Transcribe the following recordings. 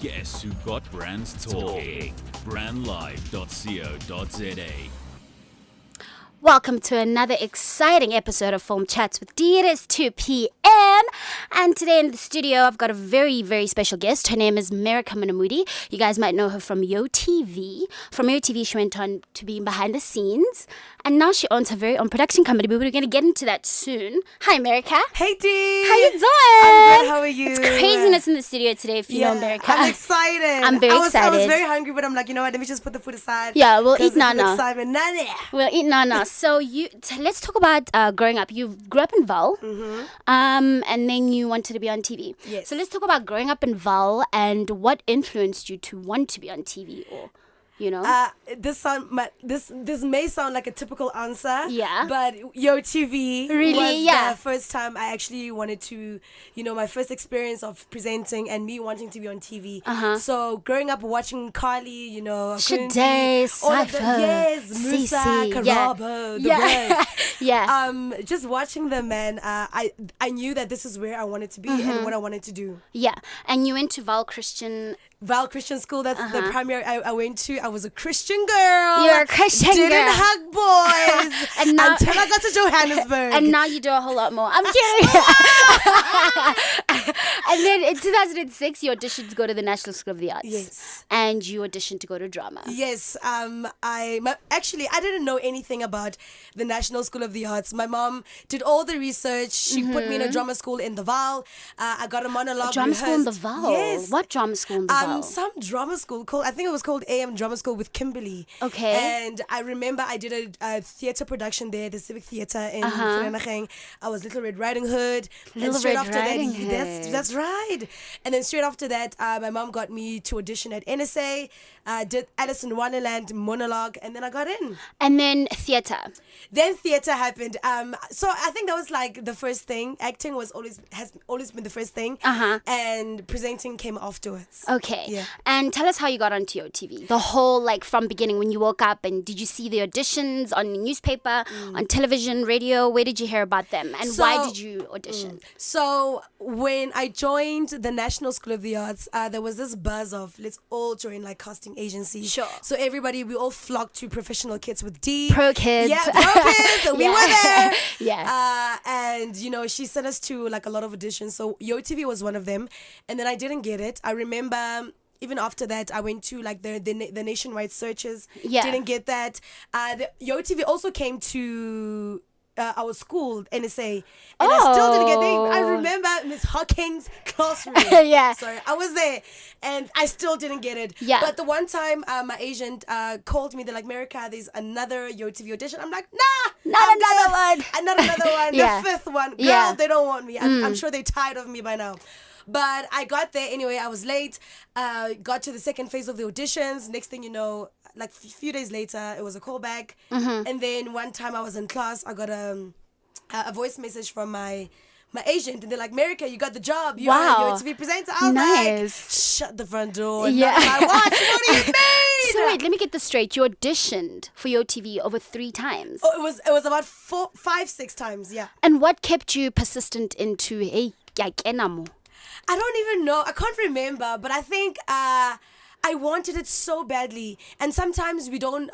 Guess who got brands talking? Brandlife.co.za. Welcome to another exciting episode of Film Chats with D. It is 2 p.m. And today in the studio, I've got a very, very special guest. Her name is Merika Munamudi. You guys might know her from YoTV. From YoTV, she went on to be behind the scenes. And now she owns her very own production company. But we're going to get into that soon. Hi, Merika. Hey, Dee. How you doing? I'm good. How are you? It's craziness in the studio today, if you know Merika. I'm excited. I'm very excited. I was very hungry, but I'm like, you know what? Let me just put the food aside. Yeah, we'll eat nana. Excitement. Nana. We'll eat nana. So let's talk about growing up. You grew up in Val, and then you wanted to be on TV. Yes. So let's talk about growing up in Val and what influenced you to want to be on TV, or you know. This may sound like a typical answer. Yeah. But YoTV Really? was the first time I actually wanted to, my first experience of presenting and me wanting to be on TV. So growing up watching Carly, Shade, Cypher, Musa, Cece, Karabo, the rest. Yeah. Just watching them, man, I knew that this is where I wanted to be and what I wanted to do. Yeah. And you went to Val Christian School, that's the primary I went to. I was a Christian girl. You're a Christian girl. Didn't hug boys And now, until I got to Johannesburg. And now you do a whole lot more. I'm kidding. And then in 2006, you auditioned to go to the National School of the Arts. Yes. And you auditioned to go to drama. Yes. I didn't know anything about the National School of the Arts. My mom did all the research. She put me in a drama school in the Val. I got a monologue. Drama school in the Val? Yes. What drama school in the Val? Some drama school I think it was called AM Drama School with Kimberly. Okay. And I remember I did a theatre production there, the Civic Theatre in Vereeniging. I was Little Red Riding Hood. Little and straight Red after Riding that, Hood. that's right. And then straight after that, my mom got me to audition at NSA. Did Alice in Wonderland monologue, and then I got in. And then theatre. Then theatre happened. So I think that was like the first thing. Acting has always been the first thing. And presenting came afterwards. Okay. Yeah. And tell us how you got onto YoTV. The whole, from beginning when you woke up, and did you see the auditions on the newspaper, on television, radio? Where did you hear about them? And why did you audition? So when I joined the National School of the Arts, there was this buzz of let's all join casting agencies. Sure. So we all flocked to Professional Kids with D. Pro Kids. Yeah, Pro Kids. And we were there. Yeah. And she sent us to a lot of auditions. So YoTV was one of them. And then I didn't get it. I remember even after that, I went to the nationwide searches. Yeah. Didn't get that. The YoTV also came to our school, NSA, and I still didn't get it. I remember Miss Hawkins' classroom. Yeah. Sorry, I was there, and I still didn't get it. Yeah. But the one time my agent called me, they're like, Merika, there's another YoTV audition. I'm like, nah, Not another one. Not another one. Yeah. The fifth one. Girl, Yeah. they don't want me. I'm sure they're tired of me by now. But I got there anyway. I was late. Got to the second phase of the auditions. Next thing you know, a few days later, it was a callback. And then one time I was in class, I got a voice message from my agent, and they're like, Merika, you got the job. You're Wow. to be presenter. I was Nice. like, shut the front door. And Yeah. I'm like, what do you mean? So wait, let me get this straight. You auditioned for YoTV over 3 times. Oh, it was about 4, 5, 6 times, yeah. And what kept you persistent into, hey, kenamo? I don't even know. I can't remember, but I think I wanted it so badly, and sometimes we don't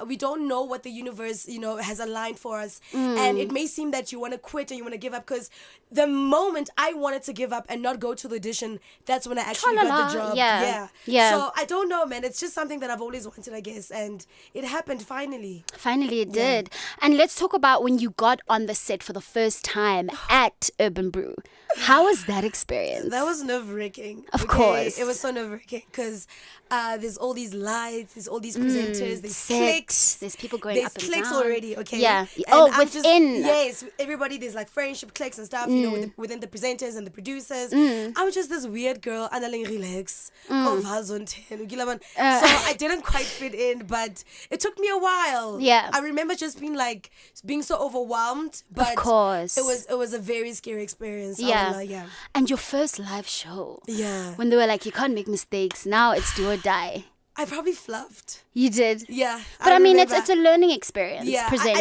know what the universe has aligned for us, and it may seem that you want to quit and you want to give up, because the moment I wanted to give up and not go to the audition, that's when I actually got the job. Yeah. So I don't know, man. It's just something that I've always wanted, I guess, and it happened finally. Finally it did. And let's talk about when you got on the set for the first time at Urban Brew. How was that experience? That was nerve-wracking. Of course. It was so nerve-wracking because there's all these lights, there's all these presenters, there's Set, clicks. there's people going There's up and clicks down. already, okay? Yeah. And Oh, I'm within. Yes, everybody, there's friendship clicks and stuff, within the presenters and the producers. I'm just this weird girl, analing relax. So I didn't quite fit in, but it took me a while. Yeah. I remember just being so overwhelmed, but Of course. it was a very scary experience. Yeah. Yeah. And your first live show. Yeah. When they were like, you can't make mistakes. Now it's do or die. I probably fluffed. You did. Yeah. But I mean, remember. it's a learning experience. Yeah, Presenting.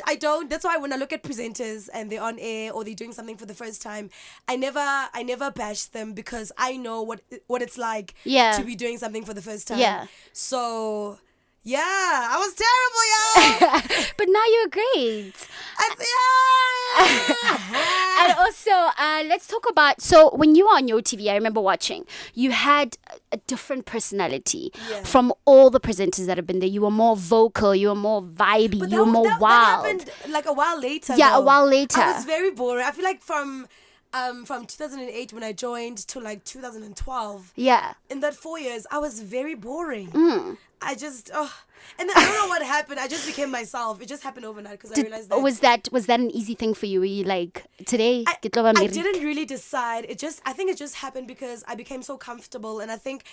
I don't. That's why when I look at presenters and they're on air or they're doing something for the first time, I never bash them because I know what it's like Yeah. to be doing something for the first time. Yeah. So, yeah, I was terrible, y'all. But now you're great. Yeah. And also, let's talk about. So when you were on Yo TV, I remember watching. You had a different personality Yeah. from all the presenters that have been there. You were more vocal. You were more vibey. But you were more that wild. happened like a while later. Yeah, a though. while later. I was very boring. I feel like from 2008 when I joined to like 2012. Yeah. In that 4 years, I was very boring. Mm. I just, and then I don't know what happened. I just became myself. It just happened overnight because I realized that. Was that an easy thing for you? Were you like, today, I I didn't really decide. I think it just happened because I became so comfortable, and I think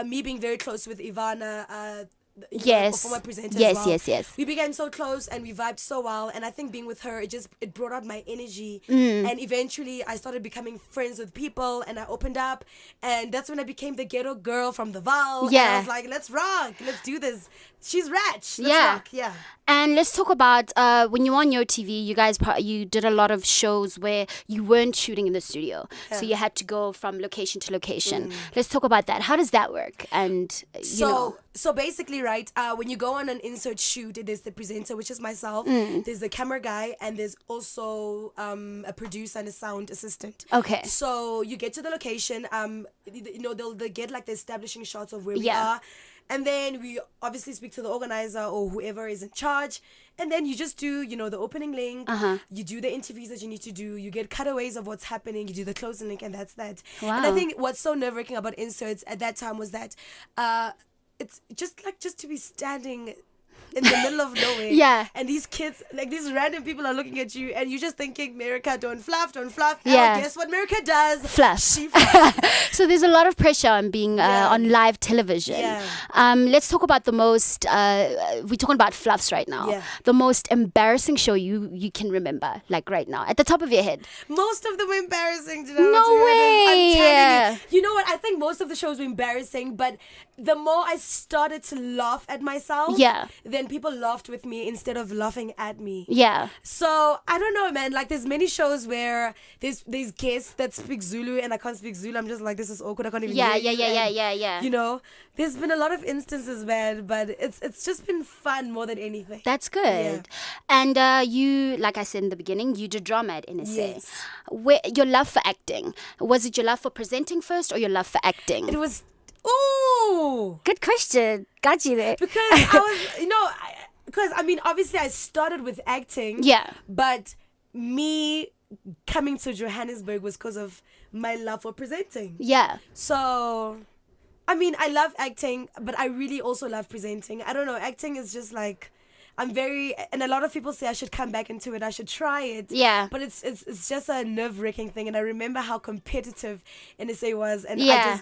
me being very close with Ivana, Yes. former presenter Yes, as well, yes. we became so close and we vibed so well, and I think being with her, it brought out my energy, Mm. and eventually I started becoming friends with people, and I opened up, and that's when I became the ghetto girl from the Val. Yeah. And I was like, let's rock, let's do this. She's rich. Let's Yeah. rock. Yeah. And let's talk about when you were on Yo TV, you guys you did a lot of shows where you weren't shooting in the studio, so you had to go from location to location. Let's talk about that. How does that work? And you know, So basically, right, when you go on an insert shoot, there's the presenter, which is myself, there's the camera guy, and there's also a producer and a sound assistant. Okay. So you get to the location, they'll get like the establishing shots of where we Yeah. are. And then we obviously speak to the organizer or whoever is in charge. And then you just do, the opening link. You do the interviews that you need to do. You get cutaways of what's happening. You do the closing link, and that's that. Wow. And I think what's so nerve-wracking about inserts at that time was that it's just to be standing in the middle of nowhere. Yeah. And these kids, like these random people are looking at you, and you're just thinking, America, don't fluff. Yeah. Oh, guess what America does? Fluff. She fluffs. So there's a lot of pressure on being on live television. Yeah. Let's talk about the most. We're talking about fluffs right now. Yeah. The most embarrassing show you can remember, like right now, at the top of your head. Most of them were embarrassing. Do you know No what, to be honest? way. I'm telling you. You know what? I think most of the shows were embarrassing, but the more I started to laugh at myself, Yeah. then people laughed with me instead of laughing at me. Yeah. So I don't know, man. Like there's many shows where there's guests that speak Zulu and I can't speak Zulu. I'm just like, this is awkward. I can't even Yeah. hear you. And, Yeah. You know, there's been a lot of instances, man, but it's just been fun more than anything. That's good. And you, like I said in the beginning, you did drama at NSA. Yes. Your love for acting, was it your love for presenting first or your love for acting? It was, ooh. Good question. Got you there. Because I was, I mean, obviously I started with acting. Yeah. But me coming to Johannesburg was because of my love for presenting. Yeah. So, I mean, I love acting, but I really also love presenting. I don't know, acting is just like, and a lot of people say I should come back into it. I should try it. Yeah. But it's just a nerve-wracking thing. And I remember how competitive NSA was. And Yeah.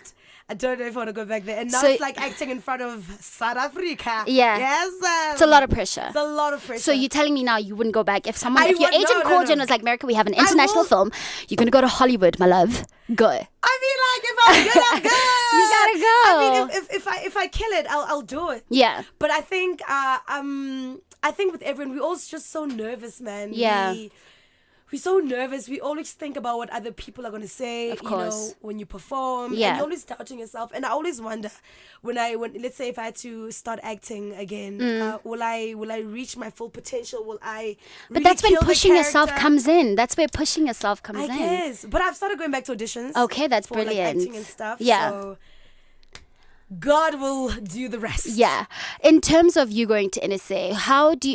I don't know if I want to go back there. And now So- it's like acting in front of South Africa. Yeah. Yes. It's a lot of pressure. It's a lot of pressure. So you're telling me now you wouldn't go back if your would- agent no, called you no. and was like, America, we have an international will- film. You're gonna go to Hollywood, my love. Go. I mean, like, if I'm good, I'm good. You gotta go. I mean, if I kill it, I'll do it. Yeah. But I think with everyone, we're all just so nervous, man. Yeah. We're so nervous. We always think about what other people are going to say. Of course. When you perform. Yeah. And you're always doubting yourself. And I always wonder when let's say if I had to start acting again, will I reach my full potential? Will I? But really that's when kill the pushing yourself character? comes in. That's where pushing yourself comes I in. guess. But I've started going back to auditions. Okay, that's for, like, brilliant. acting and stuff. Yeah. So God will do the rest. Yeah. In terms of you going to NSA, how do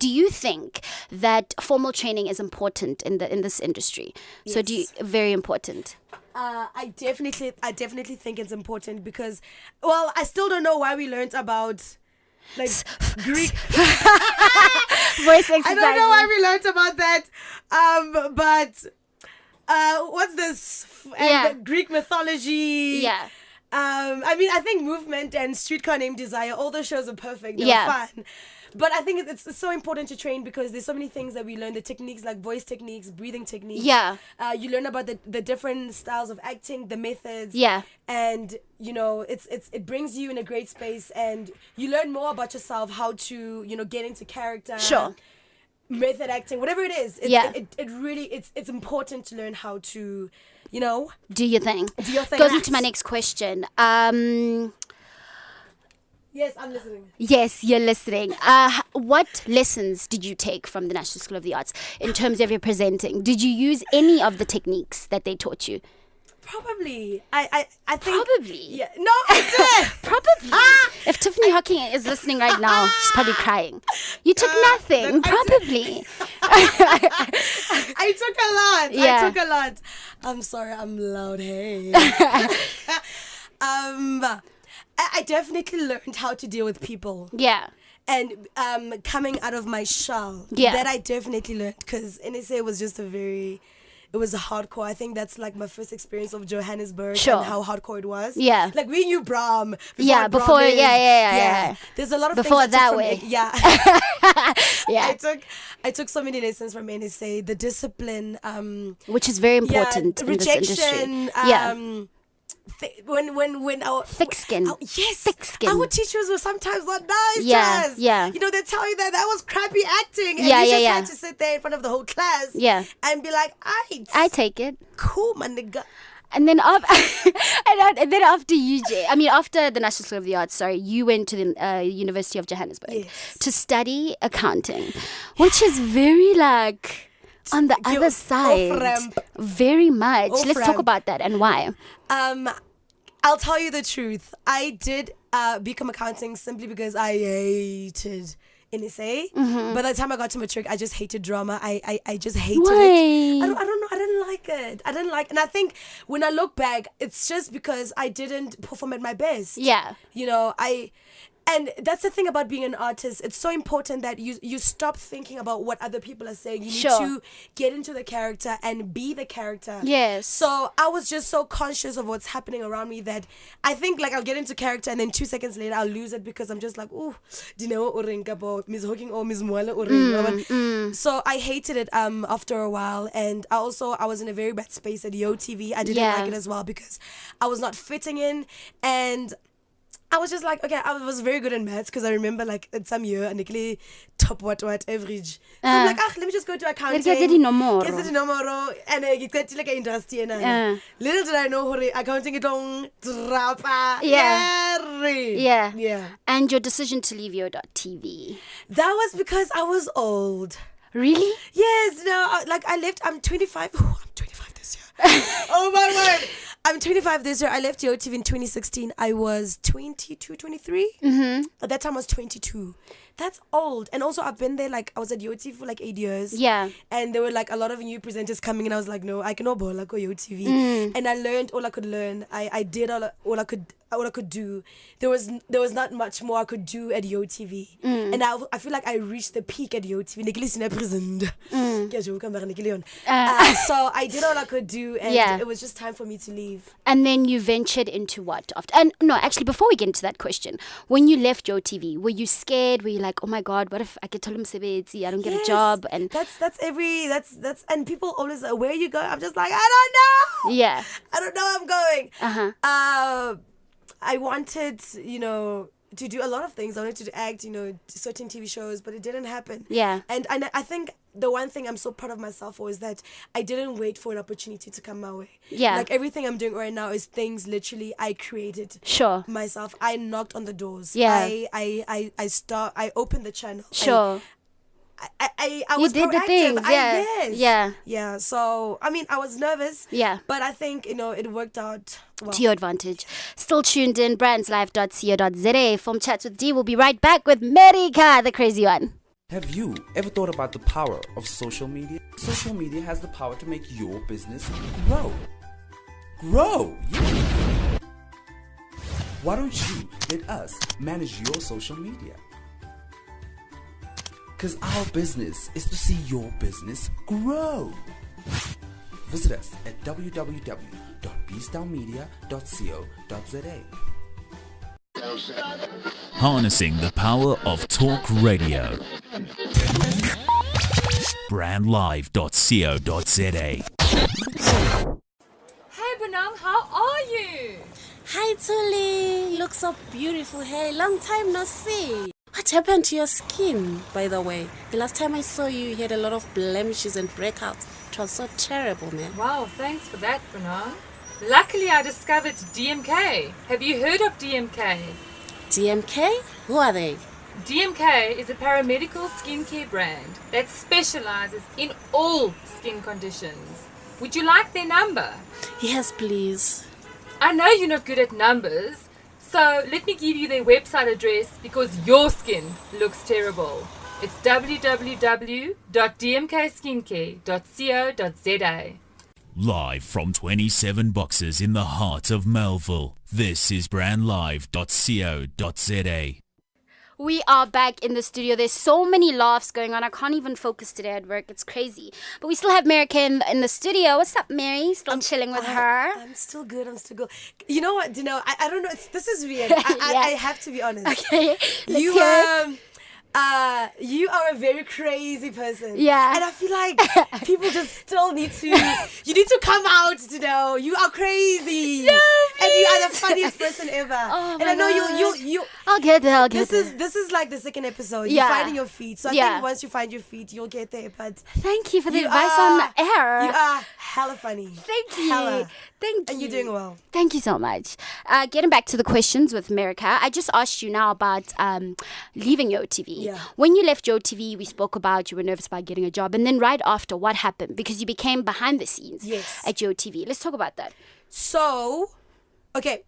you think that formal training is important in this industry? So Yes. very important. I definitely think it's important because, well, I still don't know why we learned about like Greek. Voice exercises. I don't know why we learned about that. But what's this? And Yeah. the Greek mythology. Yeah. I mean, I think Movement and Streetcar Named Desire, all those shows are perfect. They're Yeah. fun. But I think it's so important to train because there's so many things that we learn, the techniques like voice techniques, breathing techniques. Yeah. You learn about the different styles of acting, the methods. Yeah. And it brings you in a great space, and you learn more about yourself, how to get into character. Sure. Method acting, whatever it is. It really it's important to learn how to do your thing. Goes into my next question. Yes, I'm listening. Yes, you're listening. What lessons did you take from the National School of the Arts in terms of your presenting? Did you use any of the techniques that they taught you? Probably. I think. Probably. Yeah. No, I did. Probably. If Tiffany Hawking is listening right now, she's probably crying. You took nothing. Probably. I took a lot. Yeah. I took a lot. I'm sorry, I'm loud. Hey. I definitely learned how to deal with people. Yeah. And coming out of my shell. Yeah. That I definitely learned, because NSA was just it was a hardcore. I think that's like my first experience of Johannesburg. Sure. And how hardcore it was. Yeah. Like we knew Brahm. Before, yeah. There's a lot of before things that way. Yeah. Yeah. I took so many lessons from NSA. The discipline. Which is very important in this rejection, industry. When our thick skin. Thick skin. Our teachers were sometimes not nice to us. Yeah. They tell you that was crappy acting, and Yeah, you just yeah. had to sit there in front of the whole class. Yeah. And be like, I take it. Cool, my nigga. And then after after the National School of the Arts, you went to the University of Johannesburg to study accounting, which is very like on the other side, very much. Let's talk about that and why. I'll tell you the truth. I did become accounting simply because I hated NSA. Mm-hmm. By the time I got to matric, I just hated drama. I just hated Why? it. I don't know. I didn't like it. And I think when I look back, it's just because I didn't perform at my best. Yeah. And that's the thing about being an artist. It's so important that you stop thinking about what other people are saying. You need to get into the character and be the character. Yes. So I was just so conscious of what's happening around me that I think like I'll get into character and then 2 seconds later I'll lose it because I'm just like, oh, do you know what Miss Hawking or Miss Mwala or So I hated it after a while, and I was in a very bad space at YoTV. I didn't like it as well because I was not fitting in, and I was just like, okay, I was very good in maths because I remember like in some year and I top what average. So I'm like, let me just go to accounting. Get the nomoro and I get like an industry. Little did I know how accounting it on drapa. Yeah. And your decision to leave Yo.TV. That was because I was old. Really? Yes. No. Like I left. I'm 25. Oh, I'm 25 this year. Oh my word. I'm 25 this year. I left YoTV in 2016. I was 22, 23. Mm-hmm. At that time, I was 22. That's old. And also, I've been there, like, I was at YoTV for like 8 years. Yeah. And there were like a lot of new presenters coming, and I was like, no, I cannot go YoTV. And I learned all I could learn. I did all I could do. There was not much more I could do at YoTV. And I feel like I reached the peak at YoTV. So I did all I could do, and it was just time for me to leave. And then you ventured into what after? And no, actually, before we get into that question, when you left YoTV, were you scared? Were you like, oh my God, what if I get told I don't get a job? And that's and people always like, where you going? I'm just like, I don't know. Yeah. I don't know where I'm going. Uh-huh. I wanted, to do a lot of things. I wanted to act, certain TV shows, but it didn't happen. Yeah. And I think the one thing I'm so proud of myself for is that I didn't wait for an opportunity to come my way. Yeah. Like everything I'm doing right now is things literally I created. Sure. Myself. I knocked on the doors. Yeah. I opened the channel. Sure. I was did proactive. the things, Yeah. So, I was nervous. Yeah. But I think, it worked out well. To your advantage. Still tuned in, brandslife.co.za. From Chats with D, we'll be right back with America, the crazy one. Have you ever thought about the power of social media? Social media has the power to make your business grow. Yeah. Why don't you let us manage your social media? Because our business is to see your business grow. Visit us at www.bstylmedia.co.za. Harnessing the power of talk radio. Brandlive.co.za. Hey Bonang, how are you? Hi Tuli, you look so beautiful. Hey, long time no see. What happened to your skin, by the way? The last time I saw you, you had a lot of blemishes and breakouts. It was so terrible, man. Wow, thanks for that, Bonang. Luckily, I discovered DMK. Have you heard of DMK? DMK? Who are they? DMK is a paramedical skincare brand that specializes in all skin conditions. Would you like their number? Yes, please. I know you're not good at numbers, so let me give you their website address because your skin looks terrible. It's www.dmkskincare.co.za. Live from 27 boxes in the heart of Melville. This is brandlive.co.za. We are back in the studio. There's so many laughs going on. I can't even focus today at work. It's crazy. But we still have America in the studio. What's up, Mary? Still chilling with her? I'm still good. You know what? I don't know. This is weird. I have to be honest. Okay, let's hear it. You are a very crazy person. Yeah. And I feel like people just still need to, you need to come out to know you are crazy. No, and you are the funniest person ever. Oh and my I know God. you. I'll get there. This is like the second episode. Yeah. You're finding your feet. So I Yeah. think once you find your feet, you'll get there. But Thank you for the you advice are- on air. you are hella funny. Thank you. Hella. Thank you. And you're doing well. Thank you so much. Getting back to the questions with America, I just asked you now about leaving Yo TV. Yeah. When you left Yo TV, we spoke about you were nervous about getting a job. And then right after, what happened? Because you became behind the scenes Yes. at Yo TV. Let's talk about that. So, okay.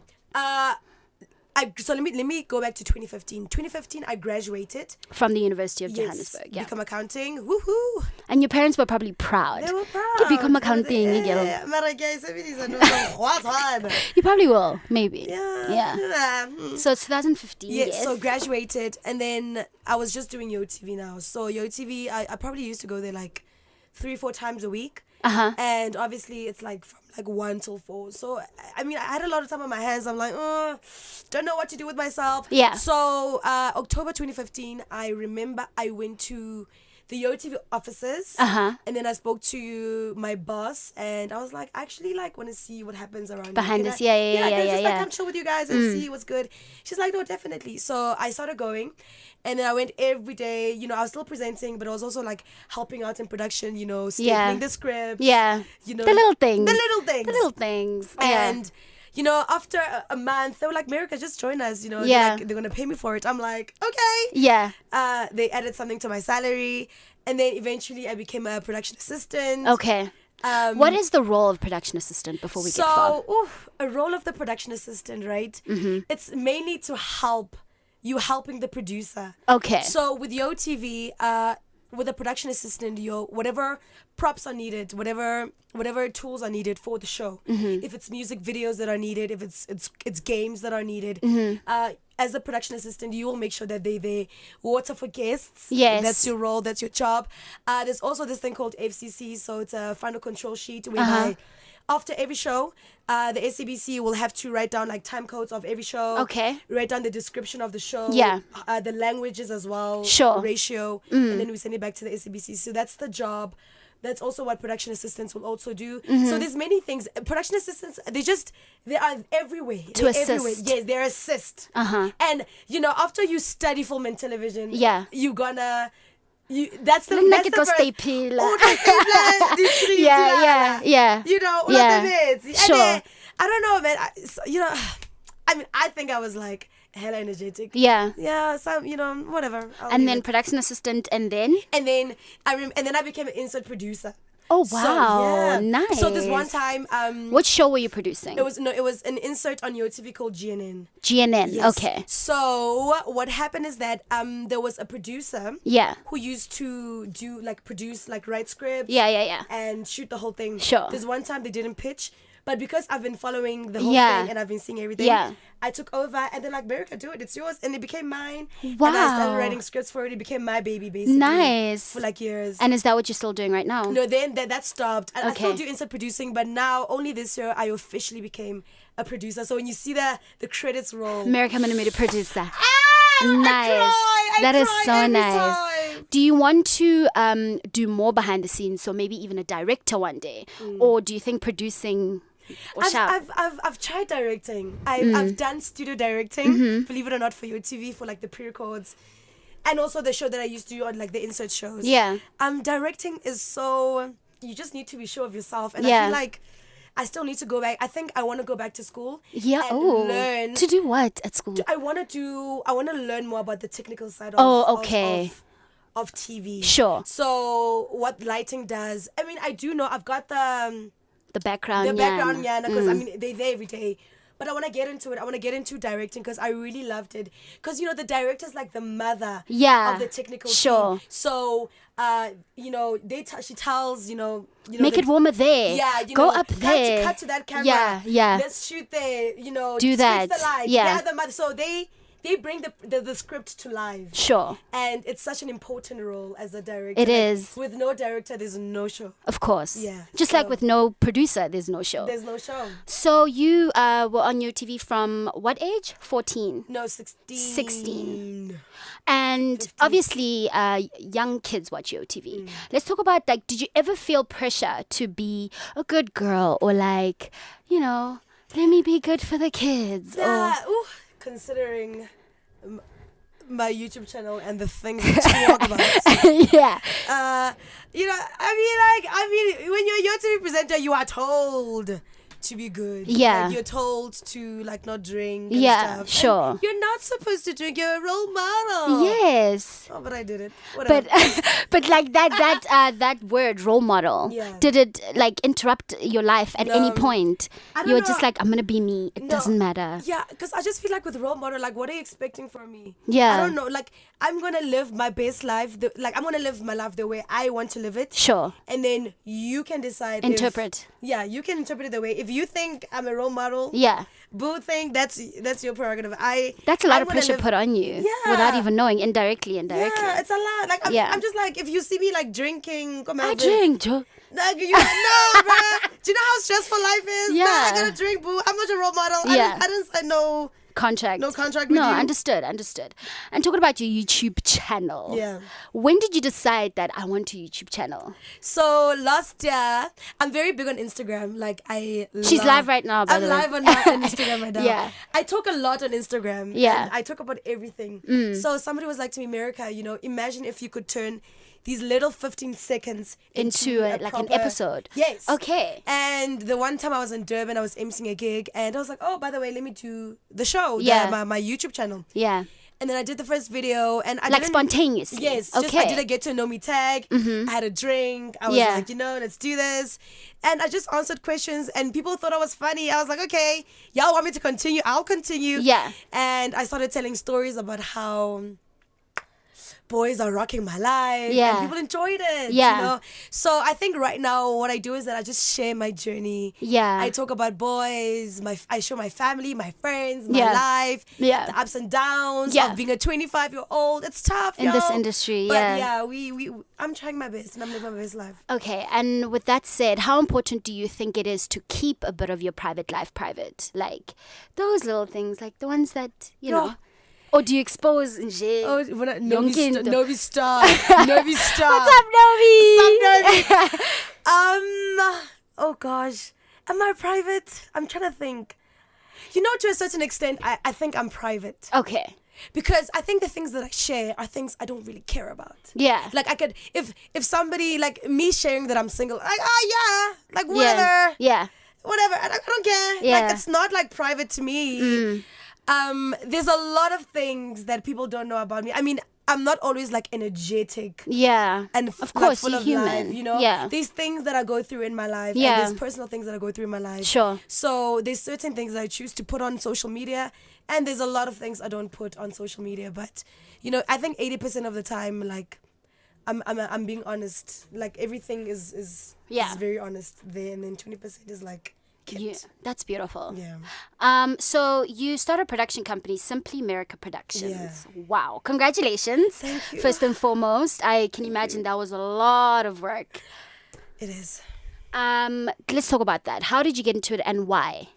So let me go back to 2015. 2015, I graduated. From the University of Yes, Johannesburg. Yeah. become accounting. Woohoo! And your parents were probably proud. They were proud. To become accounting. Yeah, but guys, what time? You probably will, maybe. Yeah. So it's 2015. Yeah, Yes. so graduated, and then I was just doing Yo TV now. So Yo TV, I probably used to go there like 3-4 times a week. And obviously it's like from like 1 till 4. So I mean, I had a lot of time on my hands. I'm like, don't know what to do with myself. Yeah. So October 2015, I remember I went to the Yo TV offices, and then I spoke to my boss, and I was like, actually, like, want to see what happens around Behind here. this, Can I- yeah, can I just like yeah. come chill with you guys and see what's good. She's like, no, definitely. So I started going, and then I went every day. You know, I was still presenting, but I was also like helping out in production. You know, stapling the scripts. Yeah. You know, The little things. The little things. The little things. And you know, after a month, they were like, America, just join us. You know, Yeah. they're gonna pay me for it. I'm like, okay. Yeah. They added something to my salary, and then eventually I became a production assistant. Okay. What is the role of production assistant before we get far? So, a role of the production assistant, right? It's mainly to help you helping the producer. Okay. So with Yo TV, with a production assistant, whatever props are needed, whatever tools are needed for the show. If it's music videos that are needed, if it's games that are needed. As a production assistant, you will make sure that they water for guests. Yes. That's your role, that's your job. There's also this thing called FCC, so it's a final control sheet whereby after every show, the SABC will have to write down like time codes of every show. Okay. Write down the description of the show. Yeah. The languages as well. Sure. Ratio. And then we send it back to the SABC. So that's the job. That's also what production assistants will also do. So there's many things. Production assistants, they are everywhere. To They're assist. Everywhere. Yes, they're assist. And you know, after you study film and television, Yeah. That's the Like that's it the goes first. stapler. Yeah. Yeah. You know, Yeah. And Sure. then, I don't know, man. I think I was like hella energetic. Yeah. Yeah, some, whatever. And then production assistant, and then? And then I became an insert producer. Oh, So, wow. yeah. Nice. So this one time, What show were you producing? it was an insert on Yo TV called GNN. GNN. Yes. Okay. So what happened is that there was a producer Yeah. who used to write scripts. Yeah. And shoot the whole thing. Sure. There's one time they didn't pitch, But because I've been following the whole Yeah. thing and I've been seeing everything, Yeah. I took over and they're like, America, do it. It's yours. And it became mine. Wow. And I started writing scripts for it. It became my baby, basically. Nice. For like years. And is that what you're still doing right now? No, then that stopped. And I still Okay. do instant producing, but now only this year I officially became a producer. So when you see the credits roll, America Manamudi producer. I Nice. cry. That I is cry so every nice. time. Do you want to do more behind the scenes, so maybe even a director one day, or do you think producing? Or shout? I've tried directing. I've done studio directing, believe it or not, for your TV for like the pre-records, and also the show that I used to do on like the insert shows. Yeah. Directing is so, you just need to be sure of yourself, and Yeah. I feel like I still need to go back. I think I want to go back to school. Yeah. And learn. To do what at school? I want to learn more about the technical side of Oh, okay. of TV. Sure. So what lighting does. I mean, I do know I've got The background. the background, yeah, because Mm. I mean they're there every day. But I want to get into it. I want to get into directing because I really loved it. Because the director's like the mother Yeah, of the technical sure. team. So she tells Make it warmer there. Yeah, Go up there. Cut to that camera. Yeah, yeah. Let's shoot there. Do switch that. The light. Yeah. The mother. So they bring the script to life. Sure. And it's such an important role as a director. It is. With no director, there's no show. Of course. Yeah, Just like so- with no producer, there's no show. There's no show. So you were on your TV from what age? 14. No, 16. 16. And obviously, young kids watch your TV. Let's talk about, like, did you ever feel pressure to be a good girl or like, let me be good for the kids? Yeah, considering my YouTube channel and the things that you talk about. Yeah. I mean, when you're a YouTube presenter, you are told to be good. Yeah. Like, you're told to like not drink. And Yeah, stuff. sure. And you're not supposed to drink. You're a role model. Yes. Oh, but I did it. Whatever. But like that word role model, Yeah. did it like interrupt your life at any No. point? I don't You were know. just like, I'm gonna be me. It No. doesn't matter. Yeah, because I just feel like with role model, like, what are you expecting from me? Yeah. I don't know. Like, I'm gonna live my best life. I'm gonna live my life the way I want to live it. Sure. And then you can decide. Interpret. You can interpret it the way. If you think I'm a role model, Yeah. boo thing, that's your prerogative. That's a lot I'm of gonna pressure live- put on you Yeah. without even knowing, indirectly. Yeah, it's a lot. Like, Yeah. I'm just like, if you see me like drinking, come I over. drink, Joe. Like, no, bruh. Do you know how stressful life is? Yeah. Nah, I gotta drink, boo. I'm not a role model. Yeah. I didn't say no. Contract. No contract with No, you. understood. And talking about your YouTube channel. Yeah. When did you decide that I want a YouTube channel? So last year, I'm very big on Instagram. Like She's live right now, by I'm the way. live on Instagram right now. Yeah. I talk a lot on Instagram. Yeah. And I talk about everything. So somebody was like to me, America, imagine if you could turn these little 15 seconds Into a like an proper- episode. Yes. Okay. And the one time I was in Durban, I was emceeing a gig, and I was like, oh, by the way, let me do the show, Yeah. my YouTube channel. Yeah. And then I did the first video, and I Like didn't- spontaneously. Yes, Okay. just I did a get to know me tag. I had a drink. I was Yeah. like, let's do this. And I just answered questions, and people thought I was funny. I was like, okay, y'all want me to continue? I'll continue. Yeah. And I started telling stories about how boys are rocking my life. Yeah. And people enjoyed it. Yeah. So I think right now what I do is that I just share my journey. Yeah. I talk about boys, I show my family, my friends, my Yeah. life, Yeah. the ups and downs Yeah. of being a 25-year-old. It's tough, In this y'all. industry, But yeah. I'm trying my best and I'm living my best life. Okay, and with that said, how important do you think it is to keep a bit of your private life private? Like those little things, like the ones that, know. Or do you expose nje? Oh, Novi Novi Star. Novi Star. What's up, Novi? What's up, Novi? Oh gosh. Am I private? I'm trying to think. To a certain extent, I think I'm private. Okay. Because I think the things that I share are things I don't really care about. Yeah. Like I could, if somebody, like me sharing that I'm single, like, like whatever. Yeah. Whatever. I don't care. Yeah. Like it's not like private to me. There's a lot of things that people don't know about me. I mean, I'm not always like energetic. Yeah. And of course, full you're of human. life, Yeah. These things that I go through in my life. Yeah. And there's personal things that I go through in my life. Sure. So there's certain things that I choose to put on social media, and there's a lot of things I don't put on social media. But I think 80% of the time, like, I'm being honest. Like everything is Yeah. very honest there, and then 20% is like kept. Yeah, that's beautiful. Yeah. So you started a production company, Simply America Productions. Yeah. Wow. Congratulations. Thank you. First and foremost, I can imagine that was a lot of work. It is. Let's talk about that. How did you get into it and why?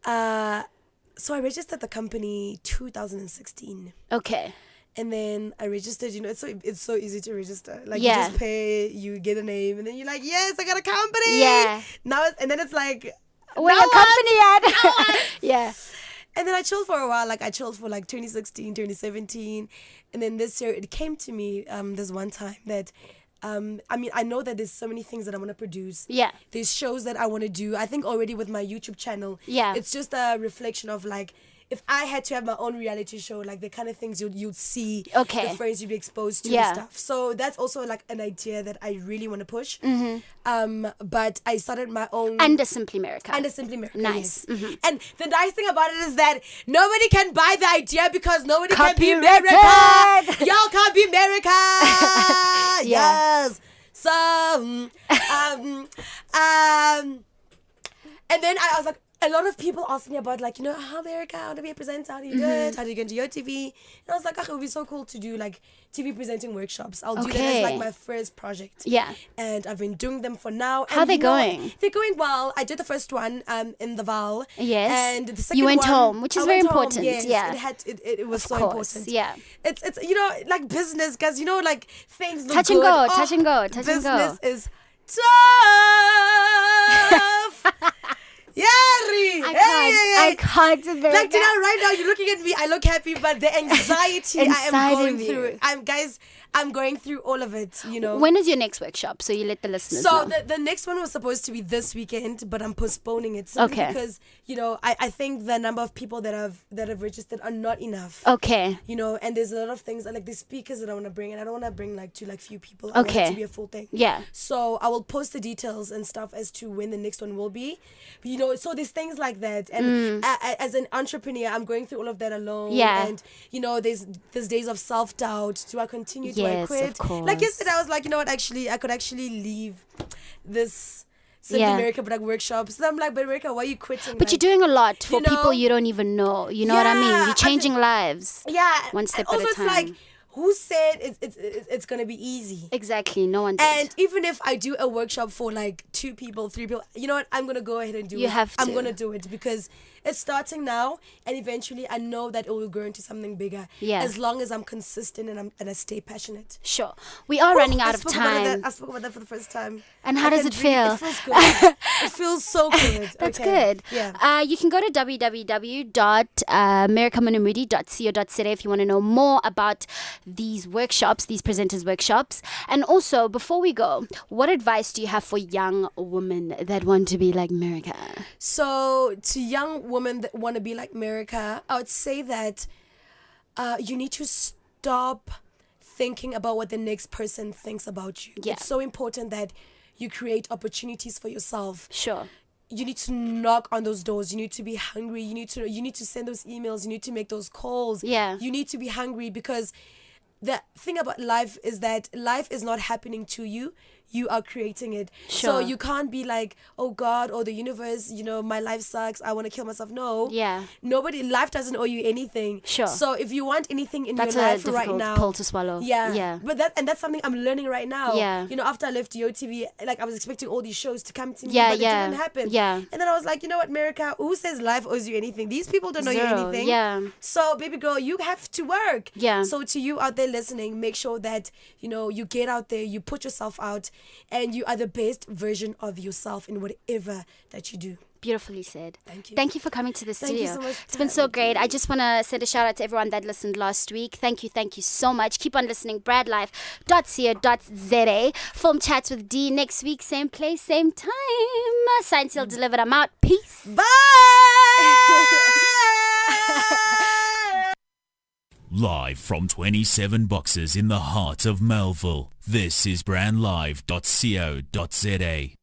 So I registered the company 2016. Okay. And then I registered, it's so easy to register. Like Yeah. you just pay, you get a name, and then you're like, yes, I got a company. Yeah. And then it's like, Where your company at? Yeah. And then I chilled for a while. Like I chilled for like 2016, 2017. And then this year it came to me this one time that, I know that there's so many things that I want to produce. Yeah. There's shows that I want to do. I think already with my YouTube channel. Yeah. It's just a reflection of like, if I had to have my own reality show, like the kind of things you'd see, Okay. the friends you'd be exposed to Yeah. and stuff. So that's also like an idea that I really want to push. Mm-hmm. But I started my own Under Simply America. Under Simply America. Nice. Yes. Mm-hmm. And the nice thing about it is that nobody can buy the idea because nobody can be Copyrighted. America. Y'all can't be America. Yeah. Yes. So, and then I was like, a lot of people ask me about like, how America, how to be a presenter, how do you do it, how do you get into your TV? And I was like, it would be so cool to do like TV presenting workshops. I'll do that as like Okay. my first project. Yeah. And I've been doing them for now. How And they you know what? going? They're going well. I did the first one in the Val. Yes. And the second You went one, home, which is I very went home, important. Yes, Yeah. It was so course, important. yeah. It's like business, guys. Like things look Touch and good. go, Oh, touch and go, touch and go. Business is tough. Yeah, I can't. It's very like, bad. right now you're looking at me, I look happy, but the anxiety I Inside am going of you. through, I'm going through all of it, When is your next workshop? So you let the listeners So know. the next one was supposed to be this weekend, but I'm postponing it simply Okay. because I think the number of people that have registered are not enough. Okay. And there's a lot of things like the speakers that I want to bring, and I don't want to bring like few people. I want Okay. it to be a full thing. Yeah. So I will post the details and stuff as to when the next one will be. But, so there's things like that, and as an entrepreneur, I'm going through all of that alone. Yeah. And there's days of self-doubt. Do I continue? Do I Yes, quit? of course. Like yesterday, I was like, actually, I could actually leave this Simply Yeah. America Product Workshops. So I'm like, but America, why are you quitting? But you're doing a lot for you know? people you don't even know. You know what I mean? Yeah, You're changing lives. Yeah. One step and at a also, time. it's like, who said it's gonna be easy? Exactly. No one did. And even if I do a workshop for like 2 people, 3 people, you know what? I'm gonna go ahead and do it. You have I'm to. gonna do it because it's starting now, and eventually I know that it will grow into something bigger. Yeah. As long as I'm consistent and I stay passionate. Sure. We are running out I of spoke about time. that- I spoke about that for the first time. And how I does can it really- feel? It feels good. It feels so good. That's Okay. good. Yeah. You can go to www.americamanamudi.co.za if you want to know more about these workshops, these presenters' workshops. And also, before we go, what advice do you have for young women that want to be like America? So, to young women that want to be like America, I would say that you need to stop thinking about what the next person thinks about you. Yeah. It's so important that you create opportunities for yourself. Sure. You need to knock on those doors. You need to be hungry. You need to send those emails. You need to make those calls. Yeah. You need to be hungry because the thing about life is that life is not happening to you. You are creating it. Sure. So you can't be like, oh God, or the universe, my life sucks. I want to kill myself. No. Yeah. Life doesn't owe you anything. Sure. So if you want anything in That's your a life right difficult now. pill to swallow. Yeah. Yeah. But that's something I'm learning right now. Yeah. After I left YoTV, like I was expecting all these shows to come to me, Yeah, but yeah. it didn't happen. Yeah. And then I was like, you know what, America, who says life owes you anything? These people don't owe you Zero. anything. Yeah. So baby girl, you have to work. Yeah. So to you out there listening, make sure that, you get out there, you put yourself out, and you are the best version of yourself in whatever that you do. Beautifully said. Thank you. Thank you for coming to the Thank studio. you so much It's for been so having great. me. I just want to send a shout out to everyone that listened last week. Thank you so much. Keep on listening. bradlife.co.za. Film chats with D next week, same place, same time. Sign seal delivered. I'm out. Peace. Bye. Live from 27 boxes in the heart of Melville, this is brandlive.co.za.